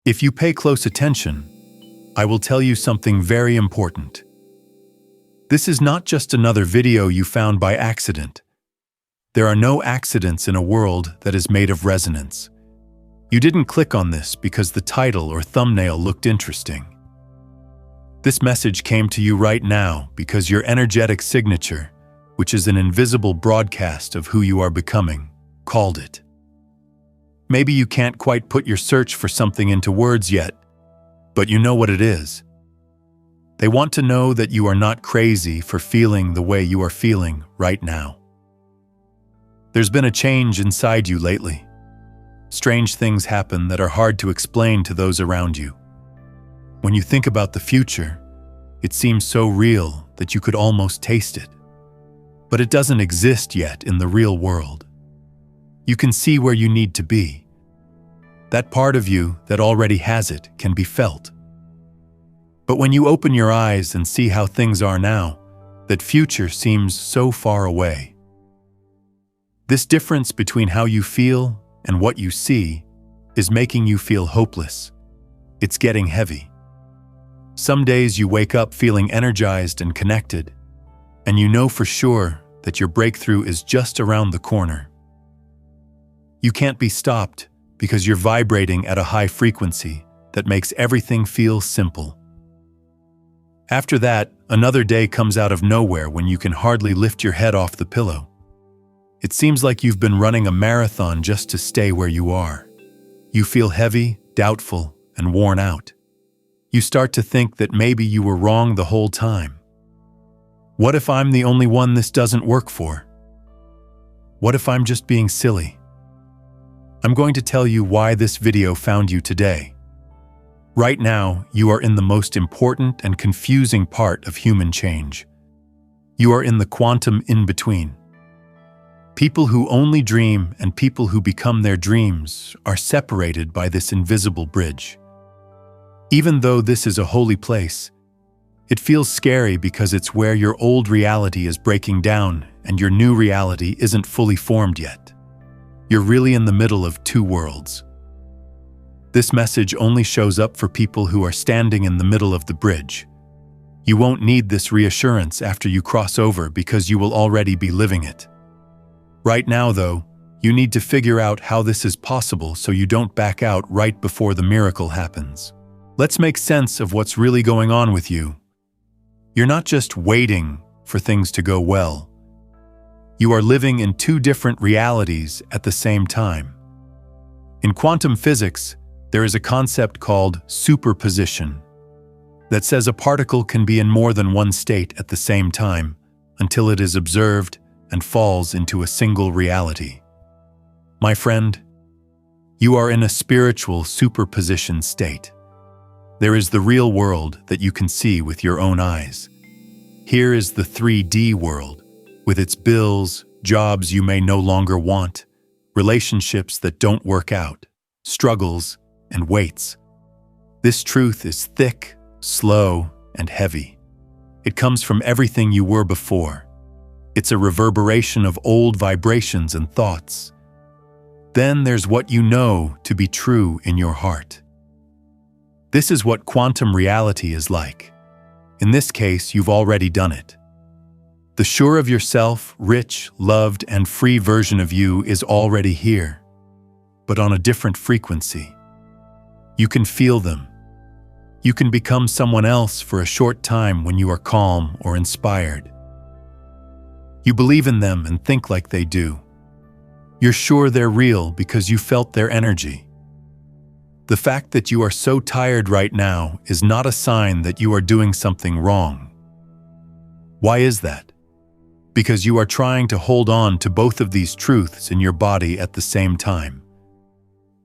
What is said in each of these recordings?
If you pay close attention, I will tell you something very important. This is not just another video you found by accident. There are no accidents in a world that is made of resonance. You didn't click on this because the title or thumbnail looked interesting. This message came to you right now because your energetic signature, which is an invisible broadcast of who you are becoming, called it. Maybe you can't quite put your search for something into words yet, but you know what it is. They want to know that you are not crazy for feeling the way you are feeling right now. There's been a change inside you lately. Strange things happen that are hard to explain to those around you. When you think about the future, it seems so real that you could almost taste it. But it doesn't exist yet in the real world. You can see where you need to be. That part of you that already has it can be felt. But when you open your eyes and see how things are now, that future seems so far away. This difference between how you feel and what you see is making you feel hopeless. It's getting heavy. Some days you wake up feeling energized and connected, and you know for sure that your breakthrough is just around the corner. You can't be stopped because you're vibrating at a high frequency that makes everything feel simple. After that, another day comes out of nowhere when you can hardly lift your head off the pillow. It seems like you've been running a marathon just to stay where you are. You feel heavy, doubtful, and worn out. You start to think that maybe you were wrong the whole time. What if I'm the only one this doesn't work for? What if I'm just being silly? I'm going to tell you why this video found you today. Right now, you are in the most important and confusing part of human change. You are in the quantum in-between. People who only dream and people who become their dreams are separated by this invisible bridge. Even though this is a holy place, it feels scary because it's where your old reality is breaking down and your new reality isn't fully formed yet. You're really in the middle of two worlds. This message only shows up for people who are standing in the middle of the bridge. You won't need this reassurance after you cross over because you will already be living it. Right now, though, you need to figure out how this is possible so you don't back out right before the miracle happens. Let's make sense of what's really going on with you. You're not just waiting for things to go well. You are living in two different realities at the same time. In quantum physics, there is a concept called superposition that says a particle can be in more than one state at the same time until it is observed and falls into a single reality. My friend, you are in a spiritual superposition state. There is the real world that you can see with your own eyes. Here is the 3D world, with its bills, jobs you may no longer want, relationships that don't work out, struggles, and weights. This truth is thick, slow, and heavy. It comes from everything you were before. It's a reverberation of old vibrations and thoughts. Then there's what you know to be true in your heart. This is what quantum reality is like. In this case, you've already done it. The sure of yourself, rich, loved, and free version of you is already here, but on a different frequency. You can feel them. You can become someone else for a short time when you are calm or inspired. You believe in them and think like they do. You're sure they're real because you felt their energy. The fact that you are so tired right now is not a sign that you are doing something wrong. Why is that? Because you are trying to hold on to both of these truths in your body at the same time.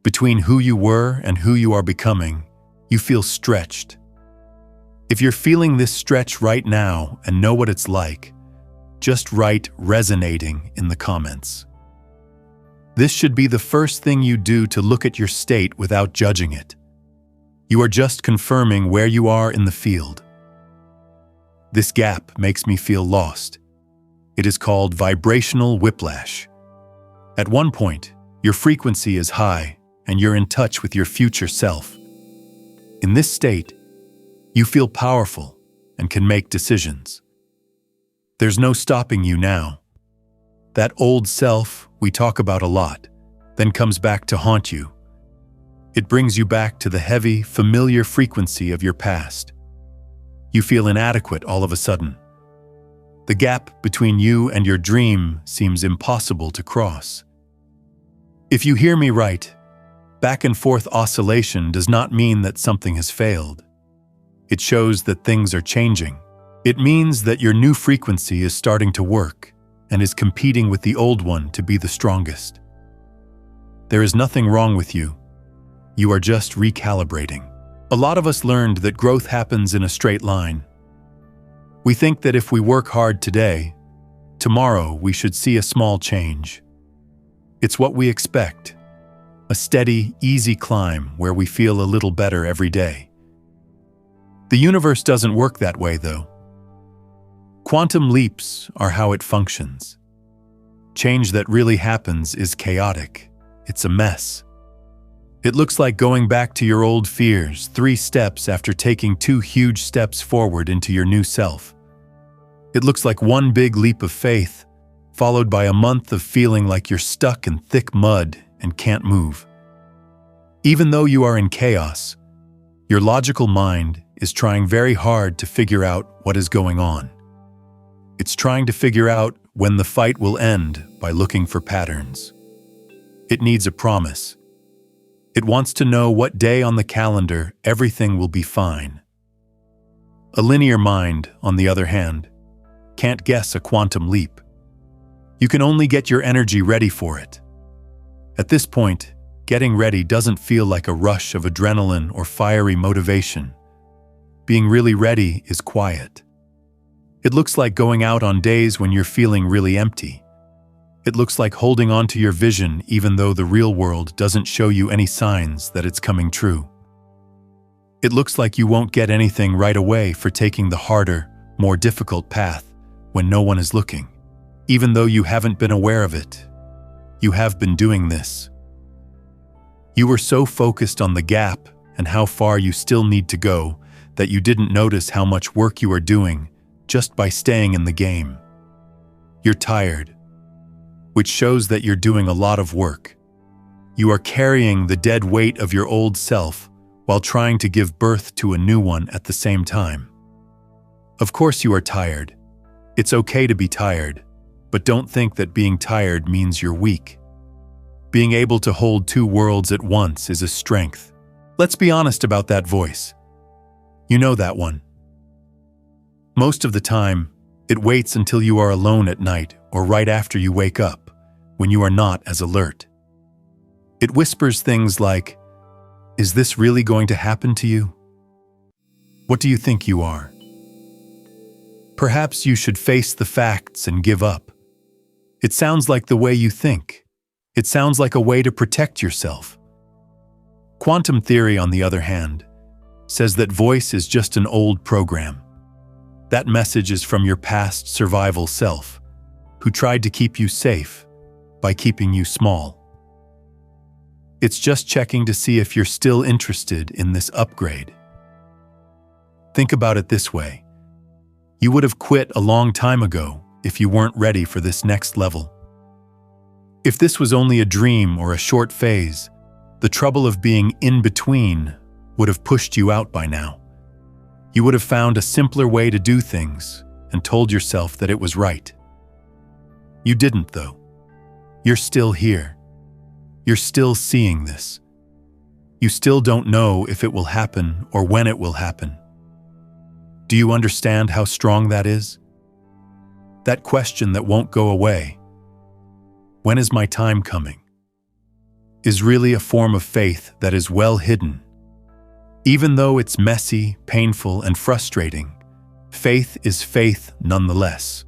Between who you were and who you are becoming, you feel stretched. If you're feeling this stretch right now and know what it's like, just write resonating in the comments. This should be the first thing you do to look at your state without judging it. You are just confirming where you are in the field. This gap makes me feel lost. It is called vibrational whiplash. At one point, your frequency is high and you're in touch with your future self. In this state, you feel powerful and can make decisions. There's no stopping you now. That old self we talk about a lot then comes back to haunt you. It brings you back to the heavy, familiar frequency of your past. You feel inadequate all of a sudden. The gap between you and your dream seems impossible to cross. If you hear me right, back and forth oscillation does not mean that something has failed. It shows that things are changing. It means that your new frequency is starting to work and is competing with the old one to be the strongest. There is nothing wrong with you. You are just recalibrating. A lot of us learned that growth happens in a straight line. We think that if we work hard today, tomorrow we should see a small change. It's what we expect. A steady, easy climb where we feel a little better every day. The universe doesn't work that way, though. Quantum leaps are how it functions. Change that really happens is chaotic. It's a mess. It looks like going back to your old fears 3 steps after taking 2 huge steps forward into your new self. It looks like one big leap of faith, followed by a month of feeling like you're stuck in thick mud and can't move. Even though you are in chaos, your logical mind is trying very hard to figure out what is going on. It's trying to figure out when the fight will end by looking for patterns. It needs a promise. It wants to know what day on the calendar everything will be fine. A linear mind, on the other hand, can't guess a quantum leap. You can only get your energy ready for it. At this point, getting ready doesn't feel like a rush of adrenaline or fiery motivation. Being really ready is quiet. It looks like going out on days when you're feeling really empty. It looks like holding on to your vision even though the real world doesn't show you any signs that it's coming true. It looks like you won't get anything right away for taking the harder, more difficult path when no one is looking. Even though you haven't been aware of it, you have been doing this. You were so focused on the gap and how far you still need to go that you didn't notice how much work you are doing just by staying in the game. You're tired, which shows that you're doing a lot of work. You are carrying the dead weight of your old self while trying to give birth to a new one at the same time. Of course you are tired. It's okay to be tired, but don't think that being tired means you're weak. Being able to hold 2 worlds at once is a strength. Let's be honest about that voice. You know that one. Most of the time, it waits until you are alone at night or right after you wake up, when you are not as alert. It whispers things like, "Is this really going to happen to you? What do you think you are? Perhaps you should face the facts and give up." It sounds like the way you think. It sounds like a way to protect yourself. Quantum theory, on the other hand, says that voice is just an old program. That message is from your past survival self, who tried to keep you safe by keeping you small. It's just checking to see if you're still interested in this upgrade. Think about it this way. You would have quit a long time ago if you weren't ready for this next level. If this was only a dream or a short phase, the trouble of being in between would have pushed you out by now. You would have found a simpler way to do things and told yourself that it was right. You didn't, though. You're still here. You're still seeing this. You still don't know if it will happen or when it will happen. Do you understand how strong that is? That question that won't go away, "When is my time coming?" is really a form of faith that is well hidden. Even though it's messy, painful, and frustrating, faith is faith nonetheless.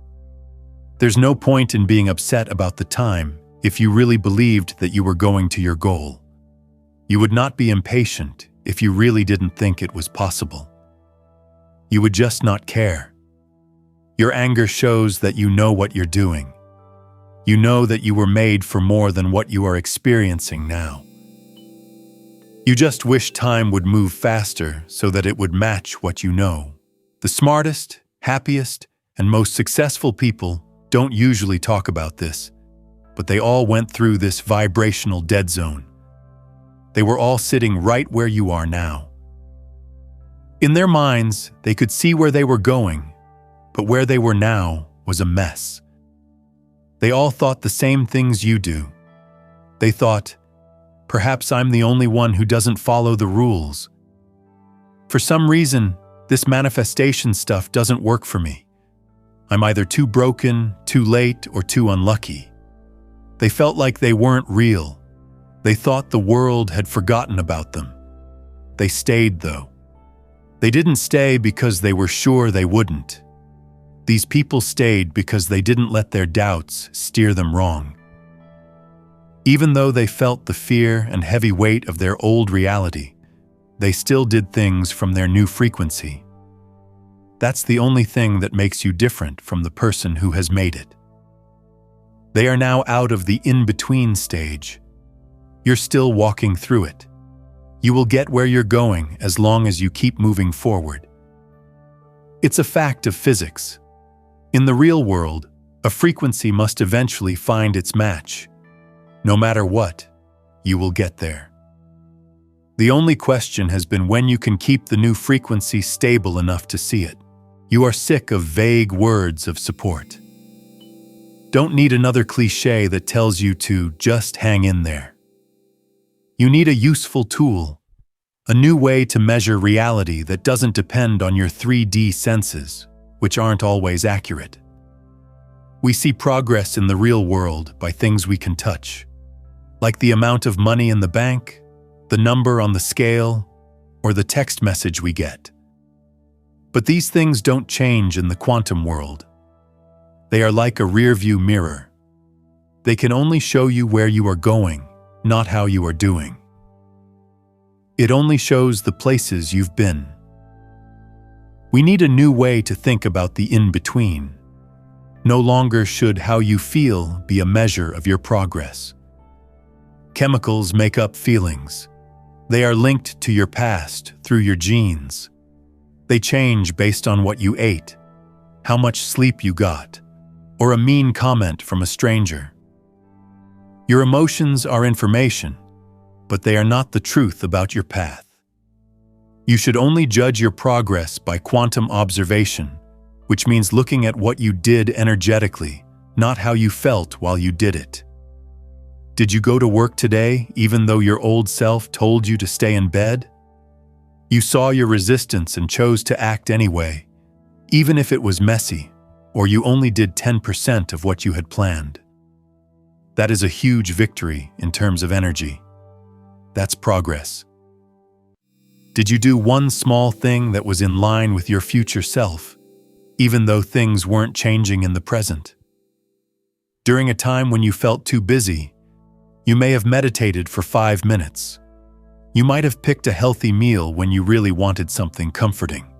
There's no point in being upset about the time if you really believed that you were going to your goal. You would not be impatient if you really didn't think it was possible. You would just not care. Your anger shows that you know what you're doing. You know that you were made for more than what you are experiencing now. You just wish time would move faster so that it would match what you know. The smartest, happiest, and most successful people don't usually talk about this, but they all went through this vibrational dead zone. They were all sitting right where you are now. In their minds, they could see where they were going, but where they were now was a mess. They all thought the same things you do. They thought, perhaps I'm the only one who doesn't follow the rules. For some reason, this manifestation stuff doesn't work for me. I'm either too broken, too late, or too unlucky. They felt like they weren't real. They thought the world had forgotten about them. They stayed, though. They didn't stay because they were sure they wouldn't. These people stayed because they didn't let their doubts steer them wrong. Even though they felt the fear and heavy weight of their old reality, they still did things from their new frequency. That's the only thing that makes you different from the person who has made it. They are now out of the in-between stage. You're still walking through it. You will get where you're going as long as you keep moving forward. It's a fact of physics. In the real world, a frequency must eventually find its match. No matter what, you will get there. The only question has been when you can keep the new frequency stable enough to see it. You are sick of vague words of support. Don't need another cliché that tells you to just hang in there. You need a useful tool, a new way to measure reality that doesn't depend on your 3D senses, which aren't always accurate. We see progress in the real world by things we can touch, like the amount of money in the bank, the number on the scale, or the text message we get. But these things don't change in the quantum world. They are like a rearview mirror. They can only show you where you are going, not how you are doing. It only shows the places you've been. We need a new way to think about the in-between. No longer should how you feel be a measure of your progress. Chemicals make up feelings. They are linked to your past through your genes. They change based on what you ate, how much sleep you got, or a mean comment from a stranger. Your emotions are information, but they are not the truth about your path. You should only judge your progress by quantum observation, which means looking at what you did energetically, not how you felt while you did it. Did you go to work today even though your old self told you to stay in bed? You saw your resistance and chose to act anyway, even if it was messy, or you only did 10% of what you had planned. That is a huge victory in terms of energy. That's progress. Did you do one small thing that was in line with your future self, even though things weren't changing in the present? During a time when you felt too busy, you may have meditated for 5 minutes. You might have picked a healthy meal when you really wanted something comforting.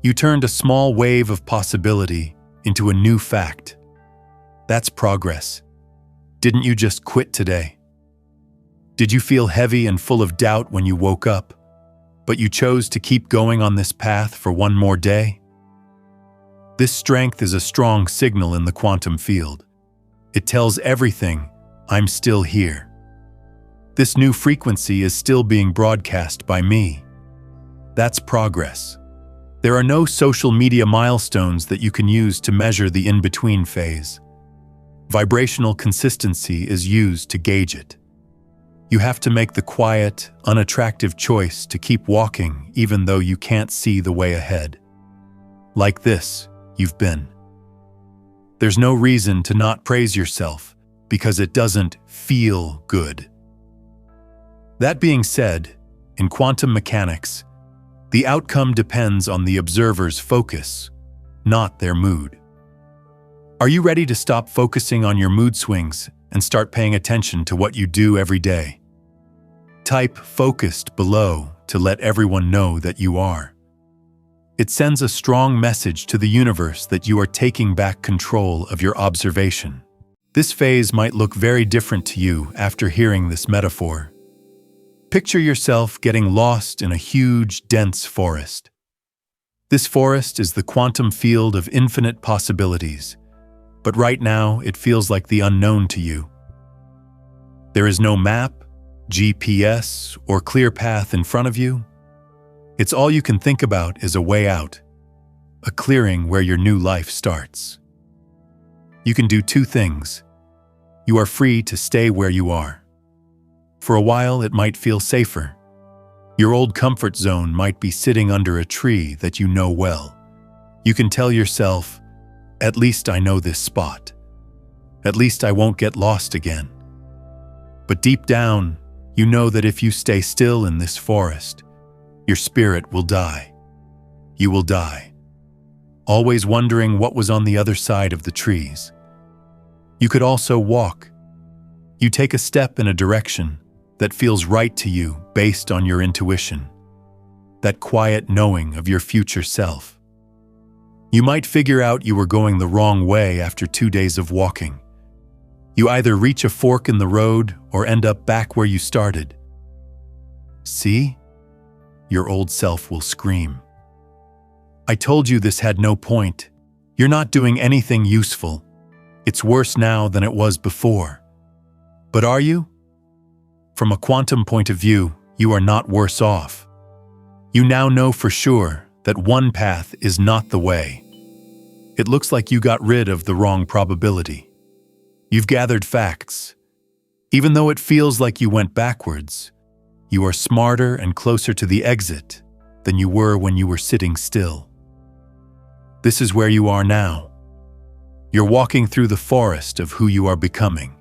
You turned a small wave of possibility into a new fact. That's progress. Didn't you just quit today? Did you feel heavy and full of doubt when you woke up, but you chose to keep going on this path for one more day? This strength is a strong signal in the quantum field. It tells everything, I'm still here. This new frequency is still being broadcast by me. That's progress. There are no social media milestones that you can use to measure the in-between phase. Vibrational consistency is used to gauge it. You have to make the quiet, unattractive choice to keep walking even though you can't see the way ahead. Like this, you've been. There's no reason to not praise yourself because it doesn't feel good. That being said, in quantum mechanics, the outcome depends on the observer's focus, not their mood. Are you ready to stop focusing on your mood swings and start paying attention to what you do every day? Type "focused" below to let everyone know that you are. It sends a strong message to the universe that you are taking back control of your observation. This phase might look very different to you after hearing this metaphor. Picture yourself getting lost in a huge, dense forest. This forest is the quantum field of infinite possibilities, but right now it feels like the unknown to you. There is no map, GPS, or clear path in front of you. It's all you can think about is a way out, a clearing where your new life starts. You can do two things. You are free to stay where you are. For a while, it might feel safer. Your old comfort zone might be sitting under a tree that you know well. You can tell yourself, "At least I know this spot. At least I won't get lost again." But deep down, you know that if you stay still in this forest, your spirit will die. You will die, always wondering what was on the other side of the trees. You could also walk. You take a step in a direction that feels right to you based on your intuition, that quiet knowing of your future self. You might figure out you were going the wrong way after 2 days of walking. You either reach a fork in the road or end up back where you started. See? Your old self will scream. "I told you this had no point. You're not doing anything useful. It's worse now than it was before." But are you? From a quantum point of view, you are not worse off. You now know for sure that one path is not the way. It looks like you got rid of the wrong probability. You've gathered facts. Even though it feels like you went backwards, you are smarter and closer to the exit than you were when you were sitting still. This is where you are now. You're walking through the forest of who you are becoming.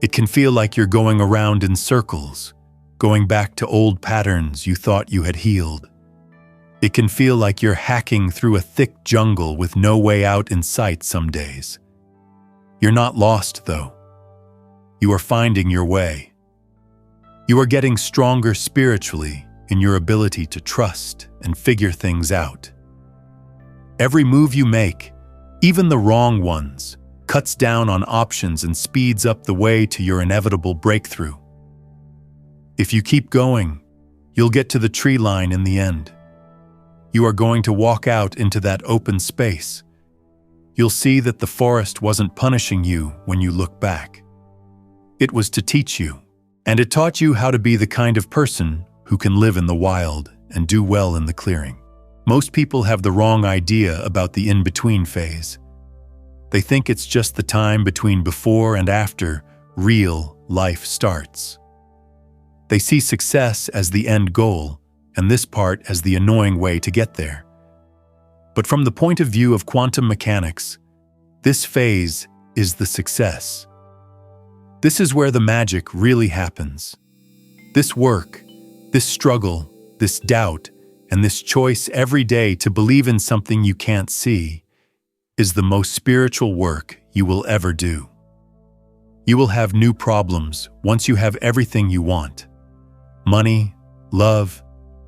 It can feel like you're going around in circles, going back to old patterns you thought you had healed. It can feel like you're hacking through a thick jungle with no way out in sight some days. You're not lost, though. You are finding your way. You are getting stronger spiritually in your ability to trust and figure things out. Every move you make, even the wrong ones, cuts down on options and speeds up the way to your inevitable breakthrough. If you keep going, you'll get to the tree line in the end. You are going to walk out into that open space. You'll see that the forest wasn't punishing you when you look back. It was to teach you, and it taught you how to be the kind of person who can live in the wild and do well in the clearing. Most people have the wrong idea about the in-between phase. They think it's just the time between before and after real life starts. They see success as the end goal, and this part as the annoying way to get there. But from the point of view of quantum mechanics, this phase is the success. This is where the magic really happens. This work, this struggle, this doubt, and this choice every day to believe in something you can't see is the most spiritual work you will ever do. You will have new problems once you have everything you want: money, love,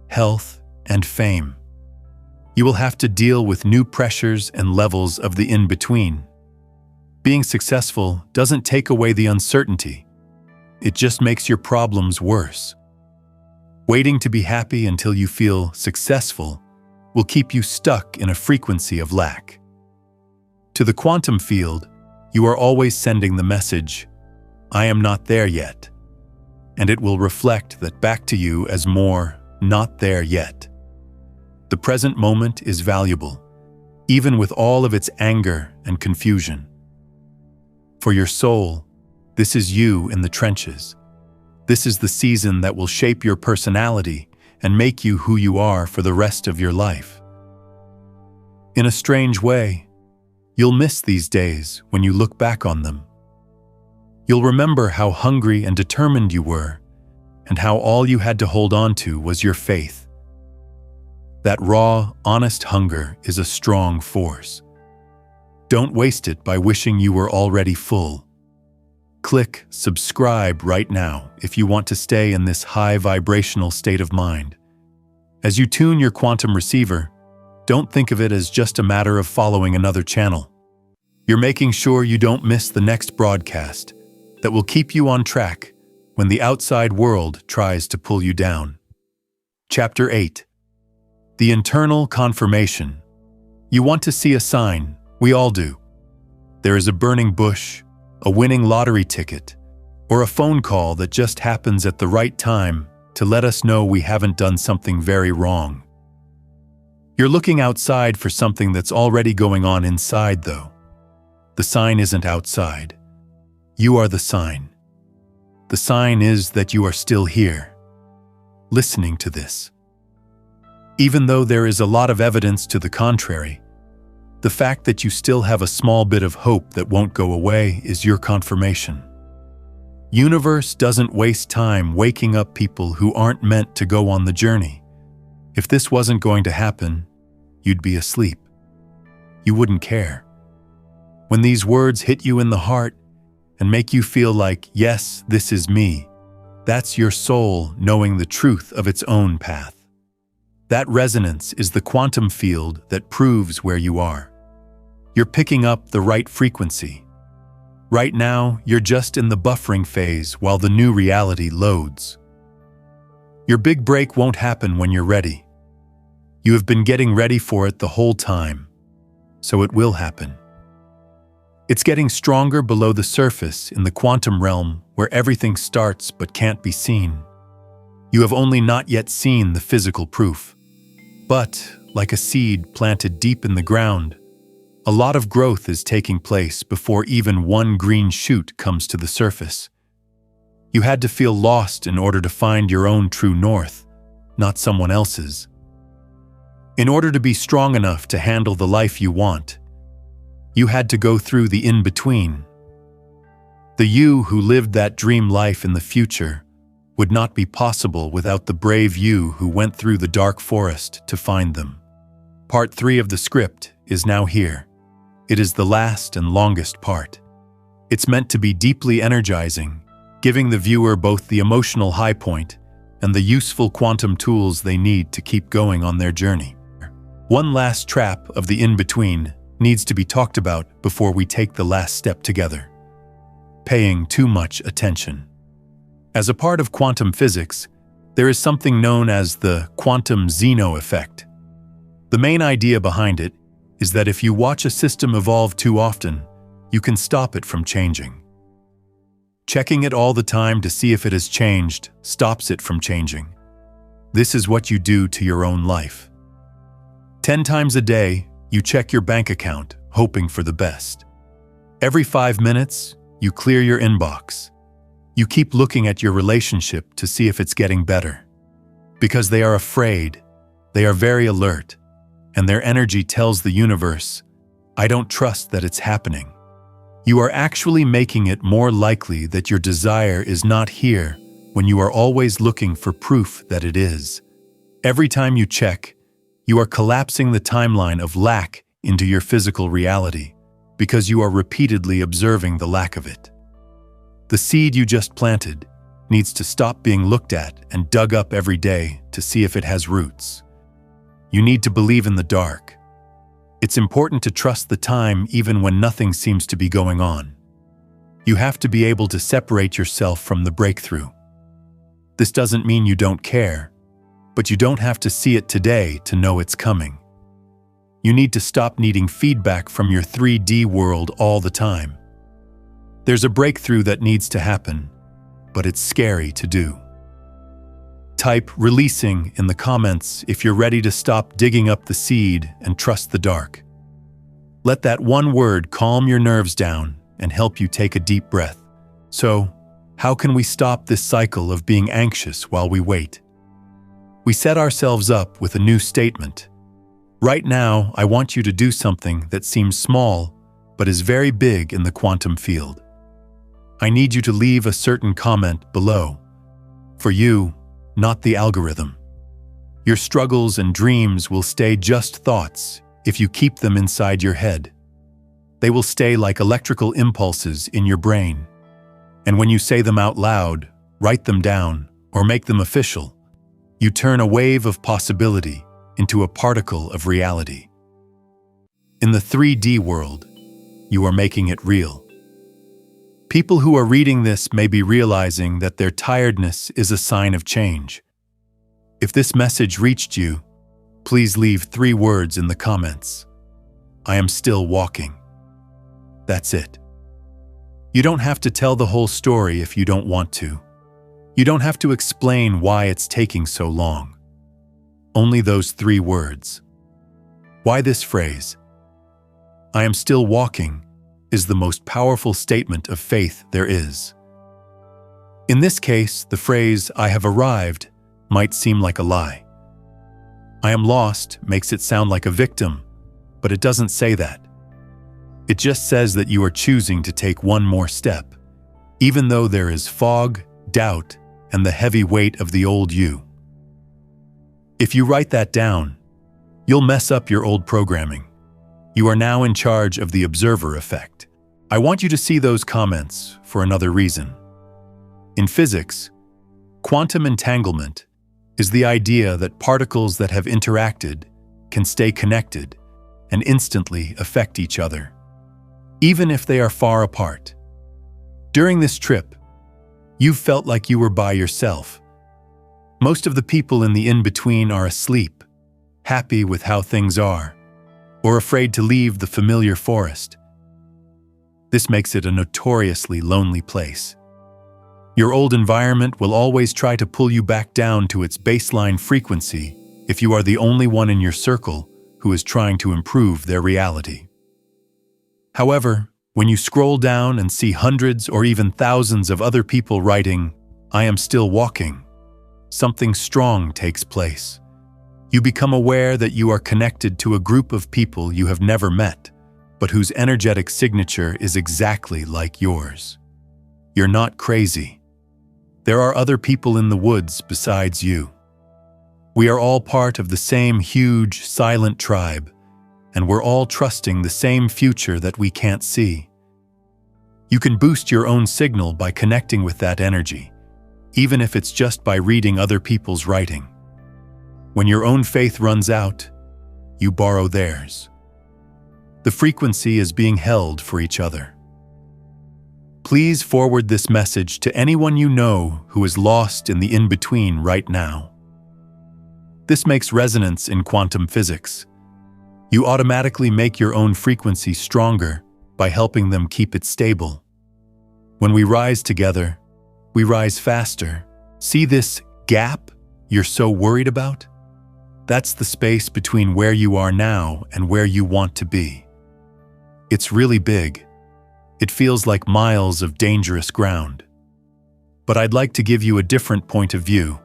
health, and fame. You will have to deal with new pressures and levels of the in-between. Being successful doesn't take away the uncertainty. It just makes your problems worse. Waiting to be happy until you feel successful will keep you stuck in a frequency of lack. To the quantum field, you are always sending the message, "I am not there yet," and it will reflect that back to you as more, "not there yet." The present moment is valuable, even with all of its anger and confusion. For your soul, this is you in the trenches. This is the season that will shape your personality and make you who you are for the rest of your life. In a strange way, you'll miss these days when you look back on them. You'll remember how hungry and determined you were, and how all you had to hold on to was your faith. That raw, honest hunger is a strong force. Don't waste it by wishing you were already full. Click subscribe right now if you want to stay in this high vibrational state of mind. As you tune your quantum receiver, don't think of it as just a matter of following another channel. You're making sure you don't miss the next broadcast that will keep you on track when the outside world tries to pull you down. Chapter 8. The internal confirmation. You want to see a sign, we all do. There is a burning bush, a winning lottery ticket, or a phone call that just happens at the right time to let us know we haven't done something very wrong. You're looking outside for something that's already going on inside, though. The sign isn't outside. You are the sign. The sign is that you are still here, listening to this. Even though there is a lot of evidence to the contrary, the fact that you still have a small bit of hope that won't go away is your confirmation. Universe doesn't waste time waking up people who aren't meant to go on the journey. If this wasn't going to happen, you'd be asleep. You wouldn't care. When these words hit you in the heart and make you feel like, yes, this is me, that's your soul knowing the truth of its own path. That resonance is the quantum field that proves where you are. You're picking up the right frequency. Right now, you're just in the buffering phase while the new reality loads. Your big break won't happen when you're ready. You have been getting ready for it the whole time, so it will happen. It's getting stronger below the surface in the quantum realm where everything starts but can't be seen. You have only not yet seen the physical proof. But, like a seed planted deep in the ground, a lot of growth is taking place before even one green shoot comes to the surface. You had to feel lost in order to find your own true north, not someone else's. In order to be strong enough to handle the life you want, you had to go through the in-between. The you who lived that dream life in the future would not be possible without the brave you who went through the dark forest to find them. Part 3 of the script is now here. It is the last and longest part. It's meant to be deeply energizing, giving the viewer both the emotional high point and the useful quantum tools they need to keep going on their journey. One last trap of the in-between needs to be talked about before we take the last step together. Paying too much attention. As a part of quantum physics, there is something known as the quantum Zeno effect. The main idea behind it is that if you watch a system evolve too often, you can stop it from changing. Checking it all the time to see if it has changed stops it from changing. This is what you do to your own life. 10 times a day, you check your bank account, hoping for the best. Every 5 minutes, you clear your inbox. You keep looking at your relationship to see if it's getting better. Because they are afraid, they are very alert, and their energy tells the universe, I don't trust that it's happening. You are actually making it more likely that your desire is not here when you are always looking for proof that it is. Every time you check, you are collapsing the timeline of lack into your physical reality because you are repeatedly observing the lack of it. The seed you just planted needs to stop being looked at and dug up every day to see if it has roots. You need to believe in the dark. It's important to trust the time even when nothing seems to be going on. You have to be able to separate yourself from the breakthrough. This doesn't mean you don't care, but you don't have to see it today to know it's coming. You need to stop needing feedback from your 3D world all the time. There's a breakthrough that needs to happen, but it's scary to do. Type releasing in the comments if you're ready to stop digging up the seed and trust the dark. Let that one word calm your nerves down and help you take a deep breath. So, how can we stop this cycle of being anxious while we wait? We set ourselves up with a new statement. Right now, I want you to do something that seems small, but is very big in the quantum field. I need you to leave a certain comment below. For you, not the algorithm. Your struggles and dreams will stay just thoughts if you keep them inside your head. They will stay like electrical impulses in your brain. And when you say them out loud, write them down, or make them official, you turn a wave of possibility into a particle of reality. In the 3D world, you are making it real. People who are reading this may be realizing that their tiredness is a sign of change. If this message reached you, please leave 3 words in the comments. I am still walking. That's it. You don't have to tell the whole story if you don't want to. You don't have to explain why it's taking so long. Only those 3 words. Why this phrase? I am still walking is the most powerful statement of faith there is. In this case, the phrase, I have arrived, might seem like a lie. I am lost makes it sound like a victim, but it doesn't say that. It just says that you are choosing to take one more step, even though there is fog, doubt, and the heavy weight of the old you. If you write that down, you'll mess up your old programming. You are now in charge of the observer effect. I want you to see those comments for another reason. In physics, quantum entanglement is the idea that particles that have interacted can stay connected and instantly affect each other, even if they are far apart. During this trip, you've felt like you were by yourself. Most of the people in the in-between are asleep, happy with how things are, or afraid to leave the familiar forest. This makes it a notoriously lonely place. Your old environment will always try to pull you back down to its baseline frequency if you are the only one in your circle who is trying to improve their reality. However, when you scroll down and see hundreds or even thousands of other people writing, I am still walking, something strong takes place. You become aware that you are connected to a group of people you have never met, but whose energetic signature is exactly like yours. You're not crazy. There are other people in the woods besides you. We are all part of the same huge, silent tribe, and we're all trusting the same future that we can't see. You can boost your own signal by connecting with that energy, even if it's just by reading other people's writing. When your own faith runs out, you borrow theirs. The frequency is being held for each other. Please forward this message to anyone you know who is lost in the in-between right now. This makes resonance in quantum physics. You automatically make your own frequency stronger by helping them keep it stable. When we rise together, we rise faster. See this gap you're so worried about? That's the space between where you are now and where you want to be. It's really big. It feels like miles of dangerous ground. But I'd like to give you a different point of view.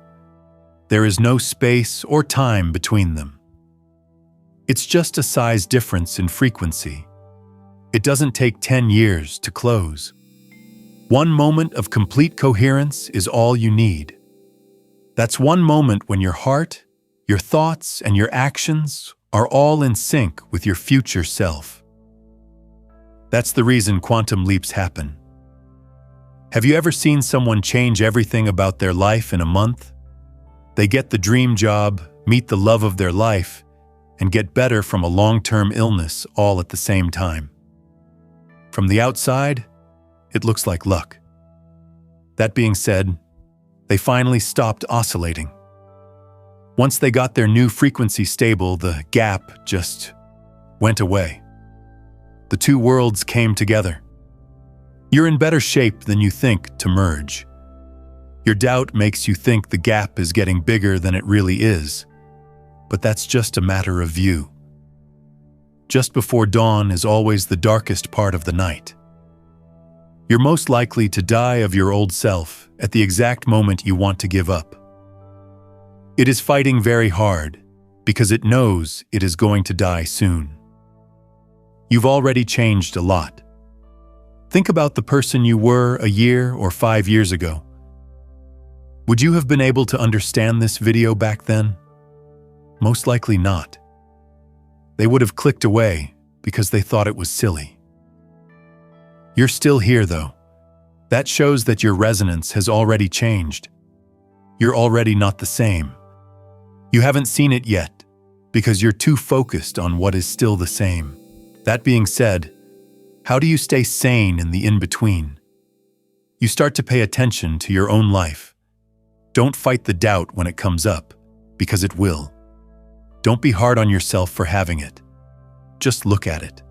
There is no space or time between them. It's just a size difference in frequency. It doesn't take 10 years to close. One moment of complete coherence is all you need. That's one moment when your heart, your thoughts, and your actions are all in sync with your future self. That's the reason quantum leaps happen. Have you ever seen someone change everything about their life in a month? They get the dream job, meet the love of their life, and get better from a long-term illness all at the same time. From the outside, it looks like luck. That being said, they finally stopped oscillating. Once they got their new frequency stable, the gap just went away. The two worlds came together. You're in better shape than you think to merge. Your doubt makes you think the gap is getting bigger than it really is, but that's just a matter of view. Just before dawn is always the darkest part of the night. You're most likely to die of your old self at the exact moment you want to give up. It is fighting very hard because it knows it is going to die soon. You've already changed a lot. Think about the person you were a year or 5 years ago. Would you have been able to understand this video back then? Most likely not. They would have clicked away because they thought it was silly. You're still here, though. That shows that your resonance has already changed. You're already not the same. You haven't seen it yet because you're too focused on what is still the same. That being said, how do you stay sane in the in-between? You start to pay attention to your own life. Don't fight the doubt when it comes up, because it will. Don't be hard on yourself for having it. Just look at it.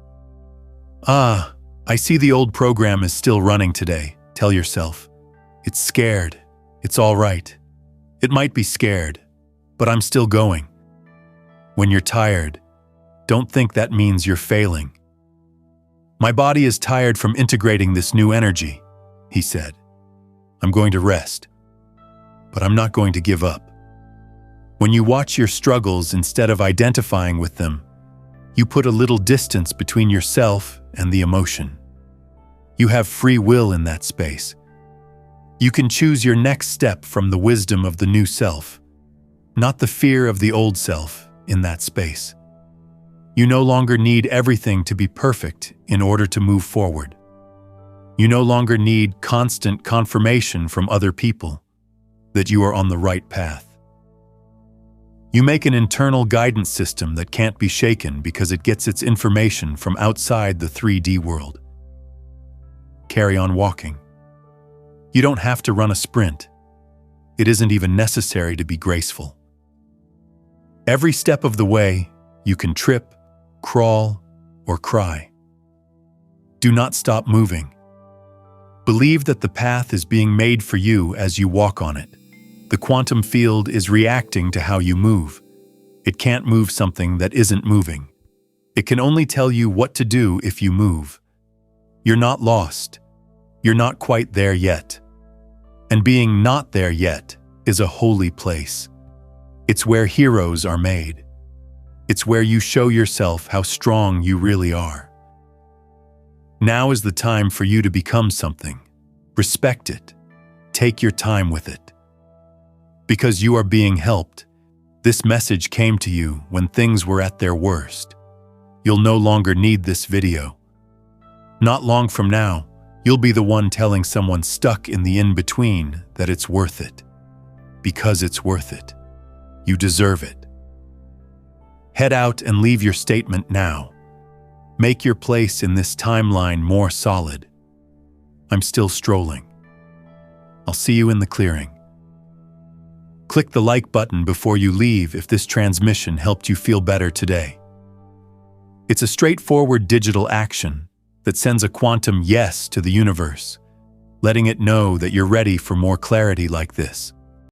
Ah, I see the old program is still running today, tell yourself. It's scared. It's all right. It might be scared, but I'm still going. When you're tired, don't think that means you're failing. My body is tired from integrating this new energy, he said. I'm going to rest, but I'm not going to give up. When you watch your struggles instead of identifying with them, you put a little distance between yourself and the emotion. You have free will in that space. You can choose your next step from the wisdom of the new self, not the fear of the old self in that space. You no longer need everything to be perfect in order to move forward. You no longer need constant confirmation from other people that you are on the right path. You make an internal guidance system that can't be shaken because it gets its information from outside the 3D world. Carry on walking. You don't have to run a sprint. It isn't even necessary to be graceful. Every step of the way, you can trip, crawl, or cry. Do not stop moving. Believe that the path is being made for you as you walk on it. The quantum field is reacting to how you move. It can't move something that isn't moving. It can only tell you what to do if you move. You're not lost. You're not quite there yet. And being not there yet is a holy place. It's where heroes are made. It's where you show yourself how strong you really are. Now is the time for you to become something. Respect it. Take your time with it. Because you are being helped. This message came to you when things were at their worst. You'll no longer need this video. Not long from now, you'll be the one telling someone stuck in the in-between that it's worth it. Because it's worth it. You deserve it. Head out and leave your statement now. Make your place in this timeline more solid. I'm still strolling. I'll see you in the clearing. Click the like button before you leave if this transmission helped you feel better today. It's a straightforward digital action that sends a quantum yes to the universe, letting it know that you're ready for more clarity like this.